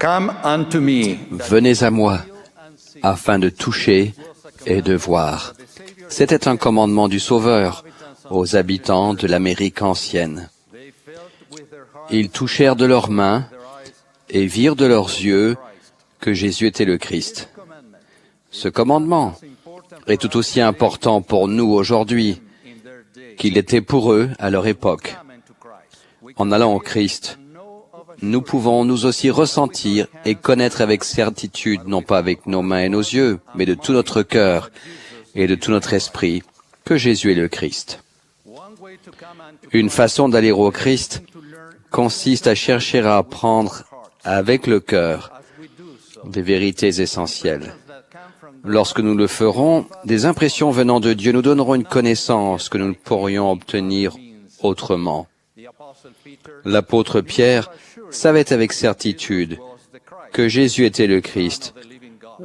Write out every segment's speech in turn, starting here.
Come unto me. Venez à moi, afin de toucher et de voir. C'était un commandement du Sauveur aux habitants de l'Amérique ancienne. Ils touchèrent de leurs mains et virent de leurs yeux que Jésus était le Christ. Ce commandement est tout aussi important pour nous aujourd'hui qu'il était pour eux à leur époque. En allant au Christ, nous pouvons nous aussi ressentir et connaître avec certitude, non pas avec nos mains et nos yeux, mais de tout notre cœur et de tout notre esprit, que Jésus est le Christ. Une façon d'aller au Christ consiste à chercher à apprendre avec le cœur des vérités essentielles. Lorsque nous le ferons, des impressions venant de Dieu nous donneront une connaissance que nous ne pourrions obtenir autrement. L'apôtre Pierre savait avec certitude que Jésus était le Christ,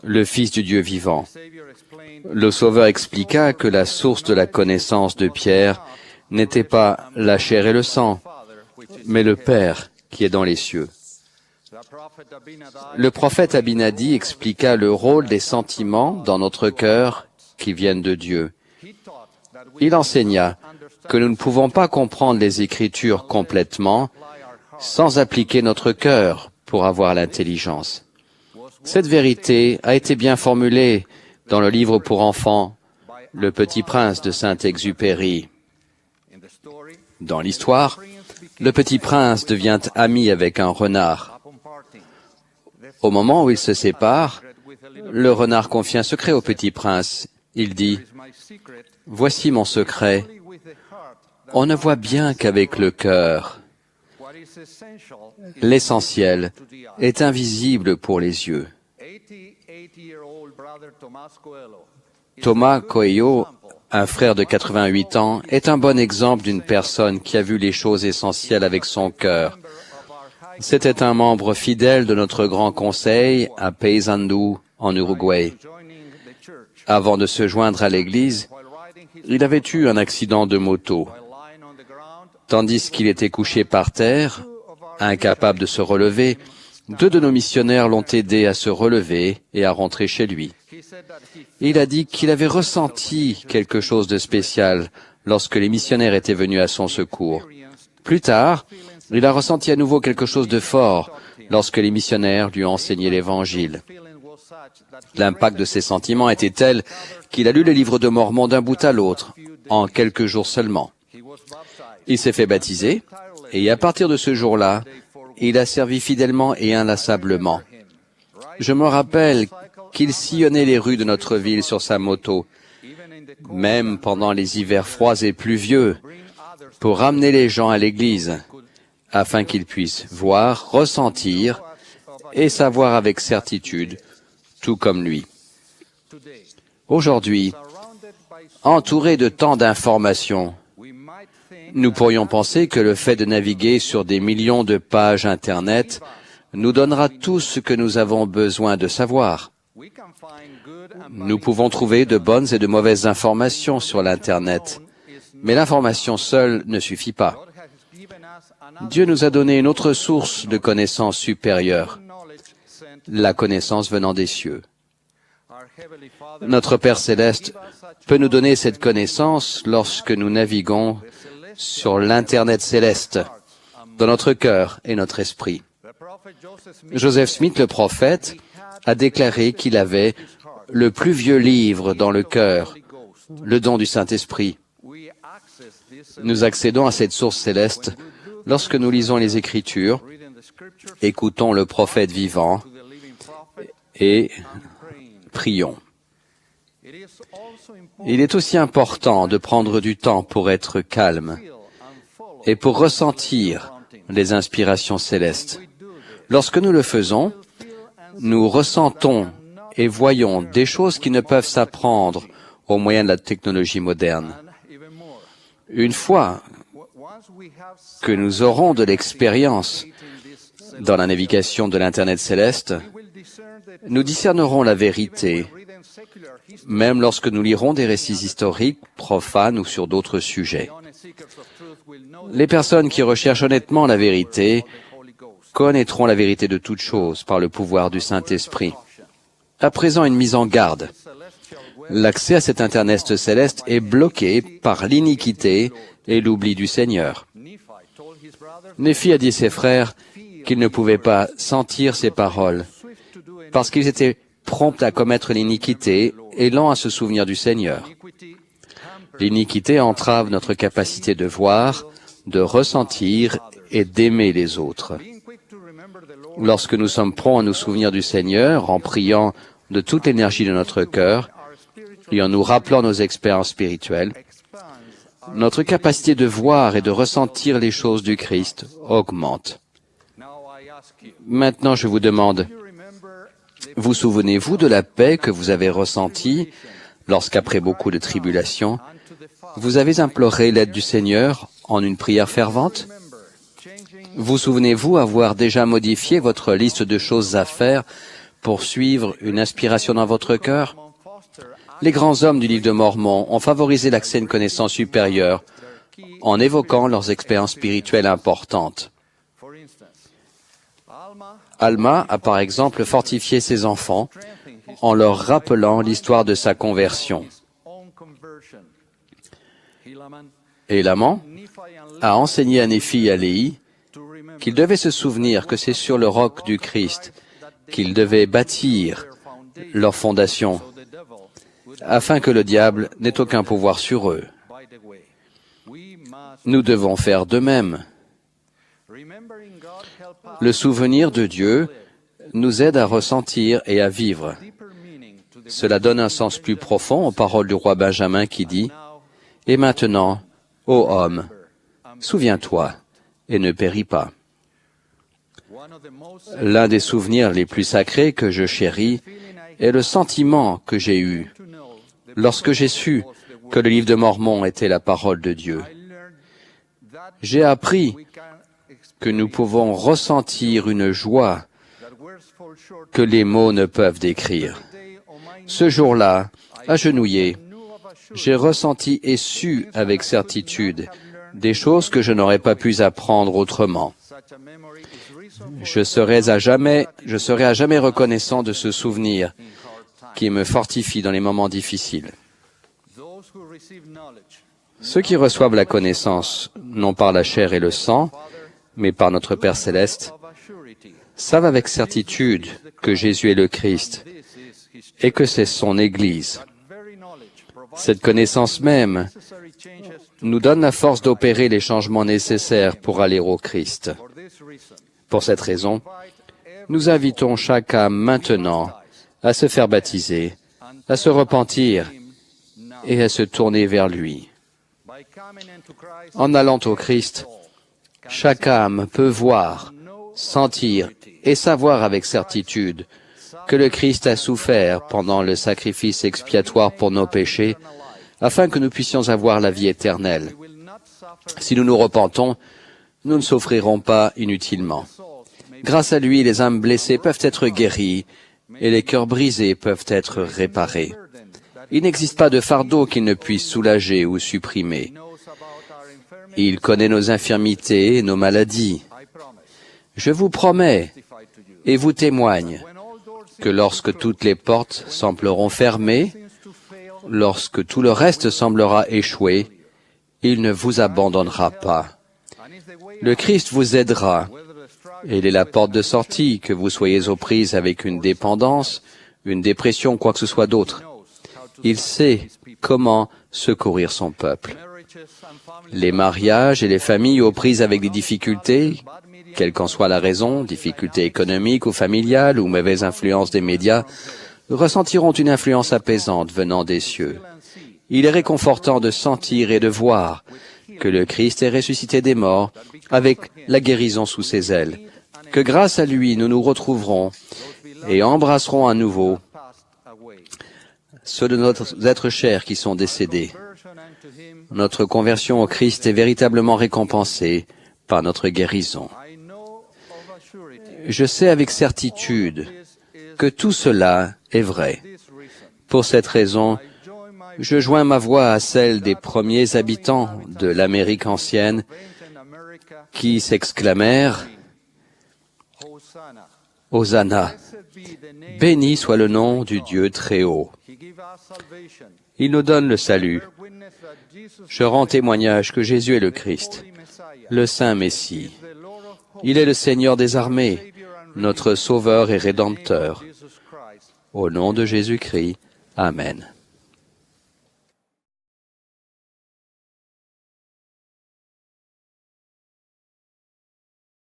le Fils du Dieu vivant. Le Sauveur expliqua que la source de la connaissance de Pierre n'était pas la chair et le sang, mais le Père qui est dans les cieux. Le prophète Abinadi expliqua le rôle des sentiments dans notre cœur qui viennent de Dieu. Il enseigna que nous ne pouvons pas comprendre les Écritures complètement sans appliquer notre cœur pour avoir l'intelligence. Cette vérité a été bien formulée dans le livre pour enfants, Le Petit Prince de Saint-Exupéry. Dans l'histoire, le Petit Prince devient ami avec un renard. Au moment où ils se séparent, le renard confie un secret au Petit Prince. Il dit, « Voici mon secret. On ne voit bien qu'avec le cœur. L'essentiel est invisible pour les yeux. » Thomas Coelho, un frère de 88 ans, est un bon exemple d'une personne qui a vu les choses essentielles avec son cœur. C'était un membre fidèle de notre grand conseil à Paysandú, en Uruguay. Avant de se joindre à l'Église, il avait eu un accident de moto. Tandis qu'il était couché par terre, incapable de se relever, 2 de nos missionnaires l'ont aidé à se relever et à rentrer chez lui. Il a dit qu'il avait ressenti quelque chose de spécial lorsque les missionnaires étaient venus à son secours. Plus tard, il a ressenti à nouveau quelque chose de fort lorsque les missionnaires lui ont enseigné l'Évangile. L'impact de ces sentiments était tel qu'il a lu le livre de Mormon d'un bout à l'autre, en quelques jours seulement. Il s'est fait baptiser, et à partir de ce jour-là, il a servi fidèlement et inlassablement. Je me rappelle qu'il sillonnait les rues de notre ville sur sa moto, même pendant les hivers froids et pluvieux, pour ramener les gens à l'église, afin qu'ils puissent voir, ressentir et savoir avec certitude, tout comme lui. Aujourd'hui, entourés de tant d'informations, nous pourrions penser que le fait de naviguer sur des millions de pages Internet nous donnera tout ce que nous avons besoin de savoir. Nous pouvons trouver de bonnes et de mauvaises informations sur l'Internet, mais l'information seule ne suffit pas. Dieu nous a donné une autre source de connaissance supérieure, la connaissance venant des cieux. Notre Père céleste peut nous donner cette connaissance lorsque nous naviguons sur l'Internet céleste, dans notre cœur et notre esprit. Joseph Smith, le prophète, a déclaré qu'il avait le plus vieux livre dans le cœur, le don du Saint-Esprit. Nous accédons à cette source céleste lorsque nous lisons les Écritures, écoutons le prophète vivant et prions. Il est aussi important de prendre du temps pour être calme et pour ressentir les inspirations célestes. Lorsque nous le faisons, nous ressentons et voyons des choses qui ne peuvent s'apprendre au moyen de la technologie moderne. Une fois que nous aurons de l'expérience dans la navigation de l'Internet céleste, nous discernerons la vérité, même lorsque nous lirons des récits historiques, profanes ou sur d'autres sujets. Les personnes qui recherchent honnêtement la vérité connaîtront la vérité de toutes choses par le pouvoir du Saint-Esprit. À présent, une mise en garde. L'accès à cet Internet céleste est bloqué par l'iniquité et l'oubli du Seigneur. Néphi a dit à ses frères qu'ils ne pouvaient pas sentir ses paroles parce qu'ils étaient prompts à commettre l'iniquité et lents à se souvenir du Seigneur. L'iniquité entrave notre capacité de voir, de ressentir et d'aimer les autres. Lorsque nous sommes prompts à nous souvenir du Seigneur, en priant de toute l'énergie de notre cœur et en nous rappelant nos expériences spirituelles, notre capacité de voir et de ressentir les choses du Christ augmente. Maintenant, je vous demande, vous souvenez-vous de la paix que vous avez ressentie lorsqu'après beaucoup de tribulations, vous avez imploré l'aide du Seigneur en une prière fervente? Vous souvenez-vous avoir déjà modifié votre liste de choses à faire pour suivre une inspiration dans votre cœur? Les grands hommes du livre de Mormon ont favorisé l'accès à une connaissance supérieure en évoquant leurs expériences spirituelles importantes. Alma a par exemple fortifié ses enfants en leur rappelant l'histoire de sa conversion. Et Laman a enseigné à Néphi et à Léhi qu'ils devaient se souvenir que c'est sur le roc du Christ qu'ils devaient bâtir leur fondation, afin que le diable n'ait aucun pouvoir sur eux. Nous devons faire de même. Le souvenir de Dieu nous aide à ressentir et à vivre. Cela donne un sens plus profond aux paroles du roi Benjamin qui dit « Et maintenant, ô homme, souviens-toi et ne péris pas. » L'un des souvenirs les plus sacrés que je chéris est le sentiment que j'ai eu lorsque j'ai su que le livre de Mormon était la parole de Dieu. J'ai appris que nous pouvons ressentir une joie que les mots ne peuvent décrire. Ce jour-là, agenouillé, j'ai ressenti et su avec certitude des choses que je n'aurais pas pu apprendre autrement. Je serai à jamais reconnaissant de ce souvenir qui me fortifie dans les moments difficiles. Ceux qui reçoivent la connaissance, non par la chair et le sang, mais par notre Père céleste, savent avec certitude que Jésus est le Christ et que c'est son Église. Cette connaissance même nous donne la force d'opérer les changements nécessaires pour aller au Christ. Pour cette raison, nous invitons chaque âme maintenant à se faire baptiser, à se repentir et à se tourner vers lui. En allant au Christ, chaque âme peut voir, sentir et savoir avec certitude que le Christ a souffert pendant le sacrifice expiatoire pour nos péchés, afin que nous puissions avoir la vie éternelle. Si nous nous repentons, nous ne souffrirons pas inutilement. Grâce à lui, les âmes blessées peuvent être guéries et les cœurs brisés peuvent être réparés. Il n'existe pas de fardeau qu'il ne puisse soulager ou supprimer. Il connaît nos infirmités et nos maladies. Je vous promets et vous témoigne que lorsque toutes les portes sembleront fermées, lorsque tout le reste semblera échouer, il ne vous abandonnera pas. Le Christ vous aidera. Il est la porte de sortie, que vous soyez aux prises avec une dépendance, une dépression, quoi que ce soit d'autre. Il sait comment secourir son peuple. Les mariages et les familles aux prises avec des difficultés, quelle qu'en soit la raison, difficultés économiques ou familiales ou mauvaise influence des médias, ressentiront une influence apaisante venant des cieux. Il est réconfortant de sentir et de voir que le Christ est ressuscité des morts avec la guérison sous ses ailes, que grâce à lui nous nous retrouverons et embrasserons à nouveau ceux de nos êtres chers qui sont décédés. Notre conversion au Christ est véritablement récompensée par notre guérison. Je sais avec certitude que tout cela est vrai. Pour cette raison, je joins ma voix à celle des premiers habitants de l'Amérique ancienne qui s'exclamèrent Hosanna. Béni soit le nom du Dieu très haut. Il nous donne le salut. Je rends témoignage que Jésus est le Christ, le Saint Messie. Il est le Seigneur des armées, notre Sauveur et Rédempteur. Au nom de Jésus-Christ. Amen.